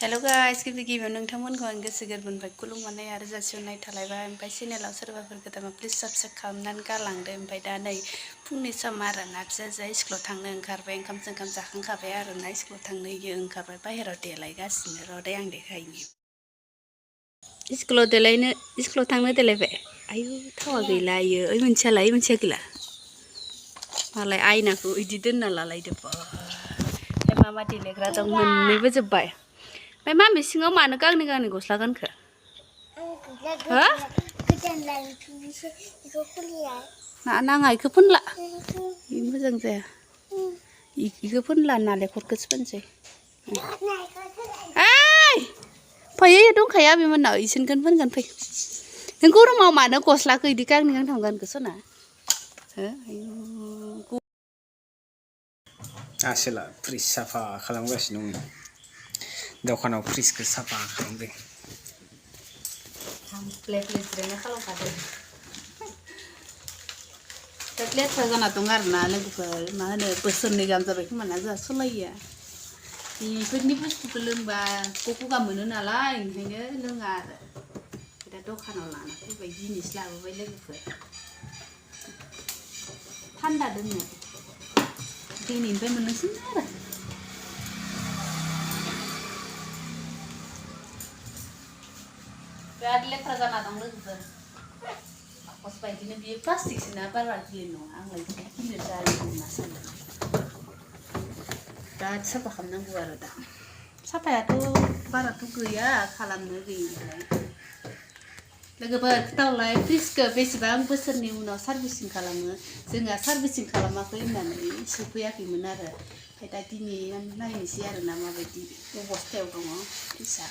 Hello guys गिबियाव नोंथांमोनखौ आं गोसो गोरबोनिफ्राय खुलुमनाय आरो जासिहरनाय थालायबाय। ओमफ्राय चेनेलाव सोरबाफोर गोदान प्लिज साबस्क्राइब खालामनानै गालांदो। ओमफ्राय दा नै फुंनि सम आरोना फिसाजोआ स्कुलाव थांनो ओंखारबाय। ओंखाम जाखांखाबाय आरोना स्कुलाव थांनो ओंखारबाय बाहेरायाव देलायगासिनो र' दे आं देखायनि। स्कुलाव थांनो देलायबाय। आयु थावा गैला इयो ओइ मोनसेयालाय मोनसेया गैला। मालाय आयनाखौ इदि दोनना लालायदो बा मा देलायग्रा दं मोननैबो जोब्बाय। ओमफ्राय मामि सिङाव मानो गांनै गांनै गस्ला गानखो? हो? नाङा इखौ फोनला। मोजां जाया। इखौ फोनला नालेंखरखौसो फोनसै। ओइ फै दंखायो आबैमोननाव इसोरनिखौनो फोनगोन फै। नों गरमाव मानो गस्लाखौ इदि गांनै गांथाम गानखो सना? हो आयु आसोला फ्रिज साफा खालामगासिनो दं। दखानाव फ्रिजखौ साफा खालामदों। लेथ्रा खालामखादों। लेथ्रा जाना दं आरोना लोगोफोर मा होनो बोसोरनै गाहाम जाबाय खोमा ना जोंहा सलायिया। बेफोरनि बुस्थुखौ लोंबा गगा मोनो नालाय ओंखायनो लोङा आरो। दा दखानाव लाना फैबाय जिनिस लाबोबाय लोगोफोर। थान्दा दोननो दिनैनिफ्राय मोननोसै आरो। बिराद लेथ्रा जाना दं लोगोफोर। बाकस बायदिनो बियो प्लास्टिकसोना बारा गिलिर नङा आंलाय गिलिर जायो होनना सानदों। बिराद साफा खालामनांगौ आरो दा। साफायाथ' बाराथ' गैया खालामनो गैयिलाय। लोगोफोर खोथाहरलाय फ्रिजखौ बेसेबां बोसोरनि उनाव सार्भिसिं खालामो? जोंहा सार्भिसिं खालामाखै होननानै सफैयाखैमोन आरो। ओमफ्राय दा दिनै नायनोसै आरोना माबायदि अबस्थायाव दङ फ्रिजआ।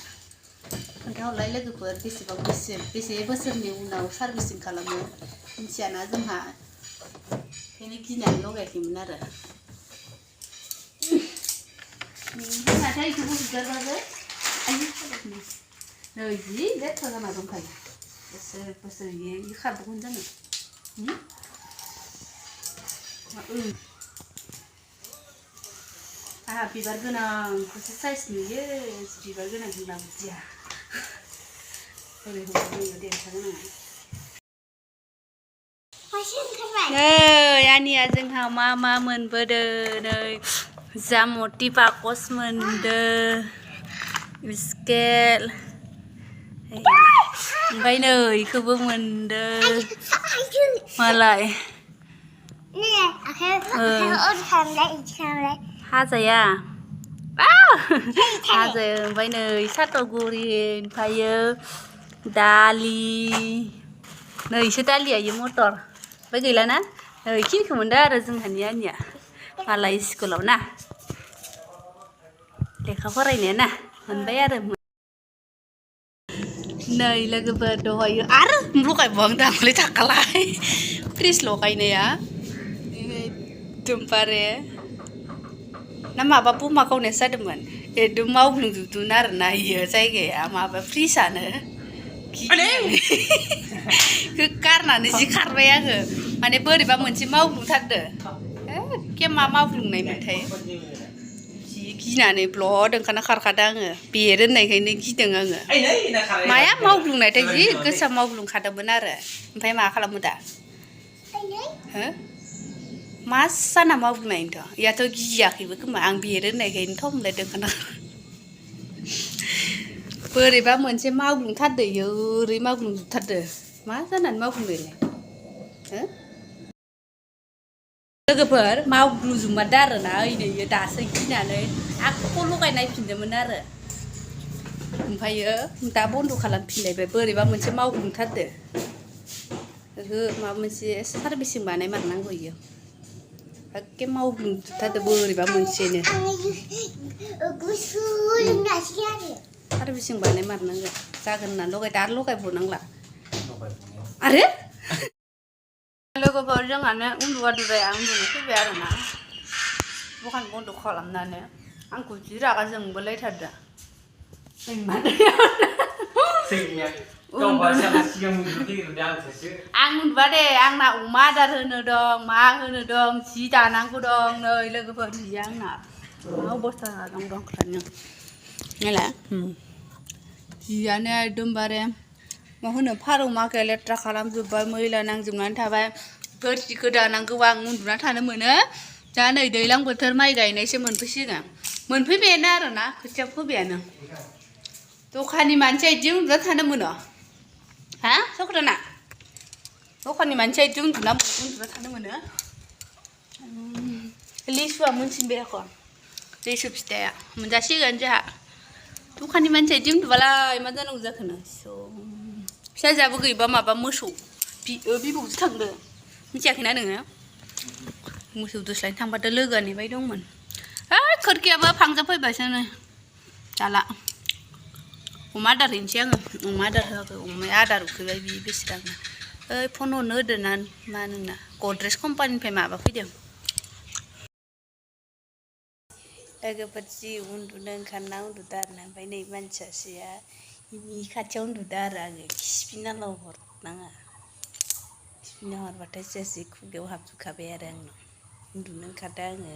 खोन्थाहरलाय लोगोफोर बेसे बोसोरनि उनाव सार्भिसिं खालामो मिथियाना जोंहा ओंखायनो गिनानै लगायाखैमोन आरो। माथो इखौबो हुगारबाबो आयु नै जि लेथ्रा जाना दंखायो। बोसोर इयो खारबावगोन जानो। आंहा बिबार गोनांखौसो साइज नुयो बिबार गोनांखौ लाबोदिया। नै आनिया जोंहा मा मोनबोदों नै जामथि बाकस मोनदों स्केल ओमफ्राय नै इखौबो मोनदों मालाय हाजाया हाजाया ओमफ्राय नै साथागुरि ओमफ्रायो दालि नैसो दालिया इयो मटर ओमफ्राय गैलाना नै इखिनिखौ मोनदों आरो जोंहानि आनिया मालाय स्कुलाव ना लेखा फरायनाया ना मोनबाय आरो। नै लोगोफोर दहायो आरो लगायबावो दाखालै थाखालाय फ्रिज लगायनाया एकदमबारे ना माबा बमा गावनायसो जादोंमोन एकदम मावग्लुंजोबदोंमोन आरोना इयो जायगाया माबा फ्रिजआनो गारनानै जि खारबाय आङो माने बोरैबा मोनसे मावग्लुंथारदों एखे मा मावग्लुंनायमोनथाय जि गिनानै ब्लद ओंखारना खारखादों आङो बेरो होननायखायनो गिदों आङो माया मावग्लुंनायथाय जि गोसा मावग्लुंखादोंमोन आरो ओमफ्राय मा खालामो दा हो मा जाना मावग्लुंनायनोथ' इयाथ' गियाखैबो खोमा आं बेरो होननायखायनो थम होनलायदों खोना बोरैबा मोनसे मावग्लुंथारदो इयो ओरै मावग्लुंजोबथारदो मा जानानै मावग्लुंनायलाय हो लोगोफोर मावग्लुंजोबमारदो आरोना ओइनै इयो दासो गिनानै आख' लगाय नायफिनदोंमोन आरो ओमफ्रायो दा बन्द' खालामफिनलायबाय बोरैबा मोनसे मावग्लुंथारदो ओहो माबा मोनसे सार्भिसिं बानायमारनांगौ इयो एखे मावग्लुंजोबथारदो बोरैबा मोनसेनो सार्भिसिं बानायमारनांगोन जागोन होननानै लगायदो आरो लगायबावनांला आरो लोगोफोर जोंहानो उन्दुबाय आं उन्दुनो फैबाय आरोना दखान बन्द' खालामनानै आंखौ जि रागा जोंबोलायथारदों आं उन्दुबा दे आंना अमा आदार होनो दं मा होनो दं जि दानांगौ दं नै लोगोफोर जिया आंना मा अबस्था जाना दं दंखानो Nela. Jiane एकदमबारे मा होनो फारौ माखाया लेथ्रा खालामजोब्बाय मैला नांजोबनानै थाबाय गोरजि गोदानांगौ आं उन्दुना थानो मोनो दा नै दैलां बोथोर माइ गायनायसो मोनफैसिगोन मोनफैबायानो आरोना खोथिया फोबायानो दखाननि मानसिया इदि उन्दुना थानो मोनो हा सख्राना दखाननि मानसिया इदि उन्दुना थानो मोनो लिसुआ मोनसिनबाय आख' लिसु फिथाइया मोनजासिगोन जोंहा दखाननि मानसिया इदि उन्दुबालाय मा जानांगौ जाखोनो फिसाजोआबो गैबा माबा मोसौ बिबौजो थांदो मिथियाखैना नोङो मोसौ दोस्लायनो थांबाथ' लोगोआ नेबाय दंमोन खोरखियाबो फांजाफैबायसो नै जाला अमा आदार हैनोसै आङो अमा आदार होआखै अमाया आदार उखैबाय बियो बेसेबांनो ओइ फन हरनो होदो ना मा नोंना गद्रेज कम्पानिनिफ्राय माबा फैदों लोगोफोर जि उन्दुनो ओंखारना उन्दुदो आरोना ओमफ्राय नै मानसि सासेया इनि खाथियाव उन्दुदो आरो आङो खिफिनाल' हरनाङा खिफिना हरबाथाय जि खुगायाव हाबजोबखाबाय आरो आंनाव उन्दुनो ओंखारदों आङो